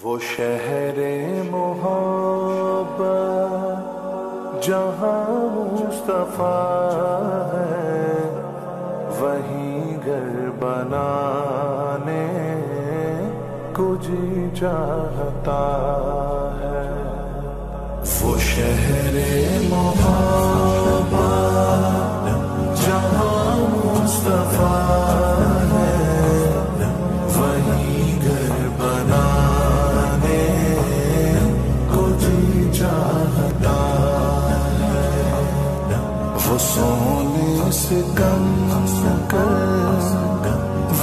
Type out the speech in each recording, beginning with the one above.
وہ شہر محبت جہاں مصطفیٰ ہے، وہیں گھر بنانے کو جی چاہتا ہے۔ وہ شہر محبت جہاں مصطفیٰ ہے، وہیں گھر بنانے کو جی چاہتا ہے۔ وہ سونے سے کم کر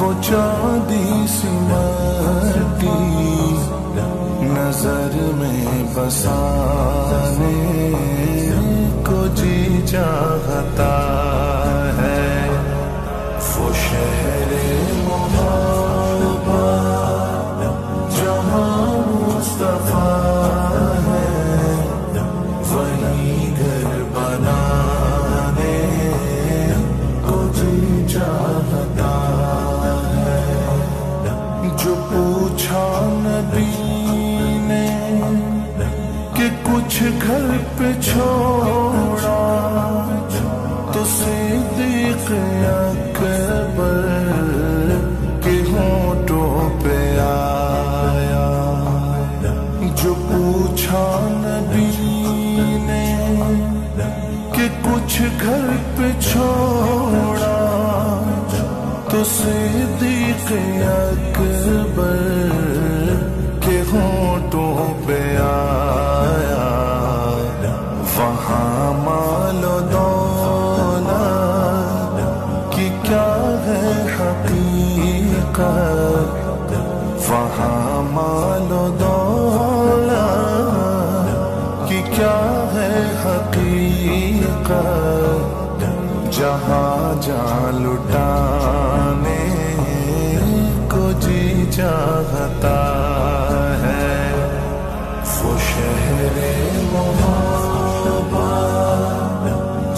وہ چاندی سی مٹی نظر میں بسانے کو جی چاہتا ہے۔ وہ شہر محبت جہاں مصطفیٰ ہے، وہیں گھر بنانے کو جی چاہتا ہے۔ جو پوچھا نبی نے کہ کچھ گھر پہ چھوڑا، تو صدیق اکبر کے ہونٹوں پہ آیا۔ جو پوچھا نبی نے کہ کچھ گھر پہ چھوڑا، تو صدیق اکبر کے ہونٹوں پہ آیا۔ وہاں مال و دولت کی کیا ہے حقیقت، وہاں مال و دولت کی کیا ہے حقیقت، جہاں جہاں لٹانے کو جی چاہتا ہے۔ وہ شہر محبت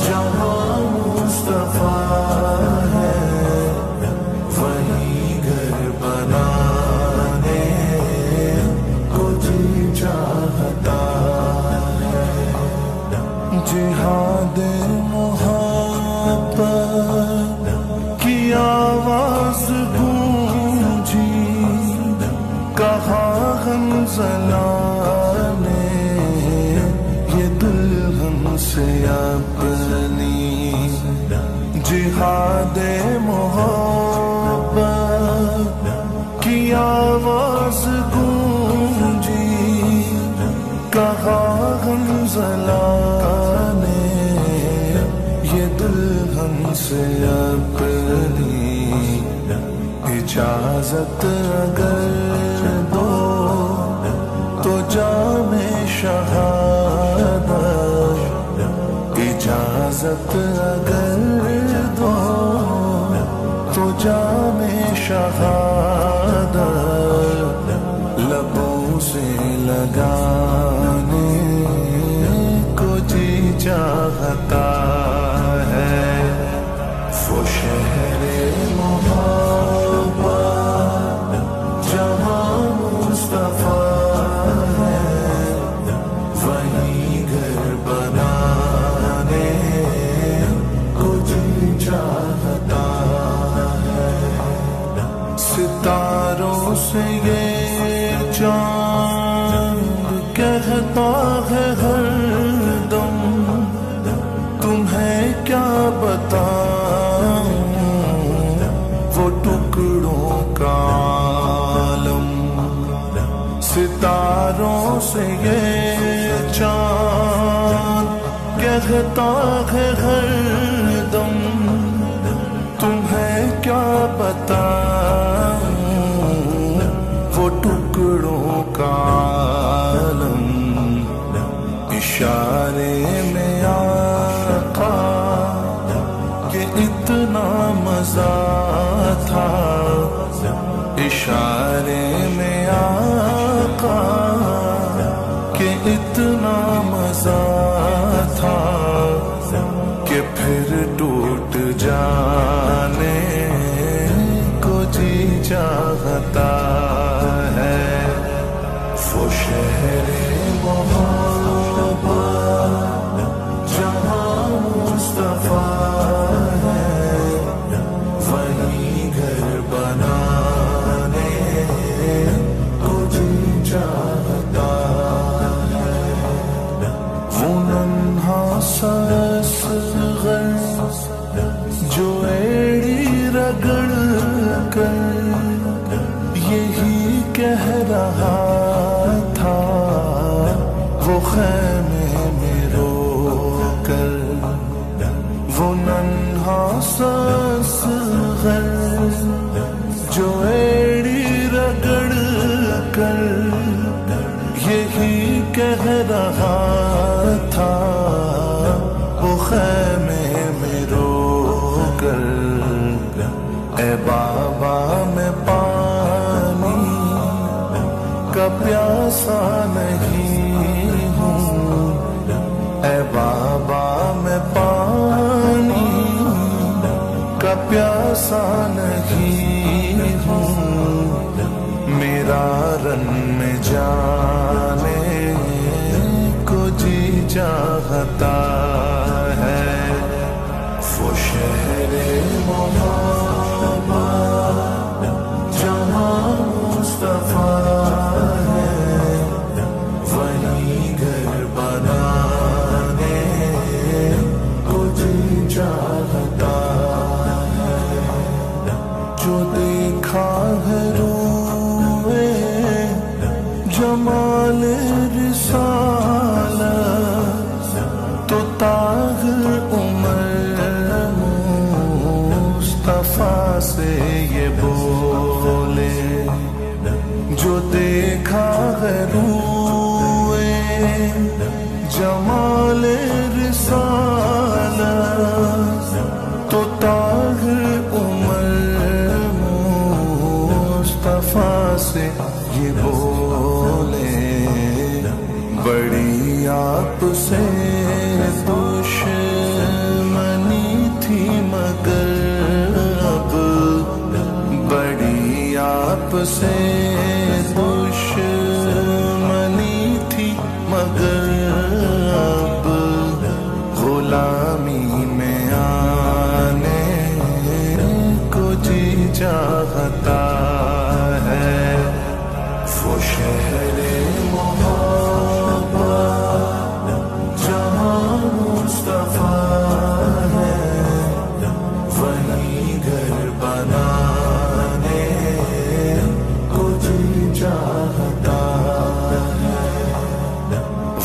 جہاں مصطفیٰ ہے، وہیں گھر بنانے کو جی چاہتا ہے۔ جہاد محبت کی آواز گونجی، کہا حنظلہ نے یہ دلہن سے اپنی۔ جہاد محبت کی آواز گونجی، کہا حنظلہ نے یہ دلہن سے اپنی۔ اجازت اگر دو تو جام شہادت، اجازت اگر دو تو جام شہادت لبوں سے لگانے کو جی چاہتا ہے۔ وہ شہر محبت جہاں مصطفیٰ ہے، وہیں گھر بنانے کو جی چاہتا ہے۔ ستاروں سے یہ چاند کہتا ہے ہر دم، تمہیں کیا بتاؤں وہ ٹکڑوں کا عالم۔ ستاروں سے یہ چاند کہتا ہے ہر دم، تمہیں کیا بتاؤں وہ ٹکڑوں کا عالم۔ اشارے میں آقا کہ اتنا مزہ تھا، اشارے میں آقا کہ اتنا مزہ تھا، کہ پھر ٹوٹ جانے کو جی چاہتا ہے۔ کہہ رہا تھا وہ خیمے میں رو کر، وہ ننھا سا اصغر جو ایڑی رگڑ کر یہی کہہ رہا تھا وہ خیمے میں رو کر، اے بابا میں پانی کا پیاسا نہیں ہوں، اے بابا میں پانی کا پیاسا نہیں ہوں، میرا رن میں جانے کو جی چاہتا ہے، وہ شہر محبت جہاں مصطفیٰ ہے، وہیں گھر بنانے کو جی چاہتا ہے، جو دیکھا ہے روئے جمال رسالت تو طاہر عمر مصطفیٰ سے یہ بولے، جو دیکھا ہے روئے جمال رسالت تو طاہر عمر مصطفیٰ سے یہ بولے، بڑی آپ سے دشمنی تھی مگر اب، بڑی آپ سے دشمنی تھی مگر اب، غلامی میں آنے کو جی چاہتا ہے، وہ شہر محبت جہاں مصطفیٰ ہے، وہیں گھر بنانے کو جی چاہتا ہے،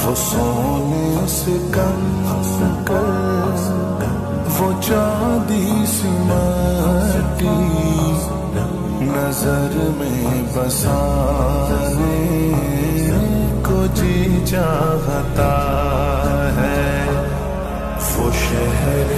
وہ سونے سے کم کر وہ چاندی سی مٹی نظر میں بسانے کو جی چاہتا ہے، وہ شہر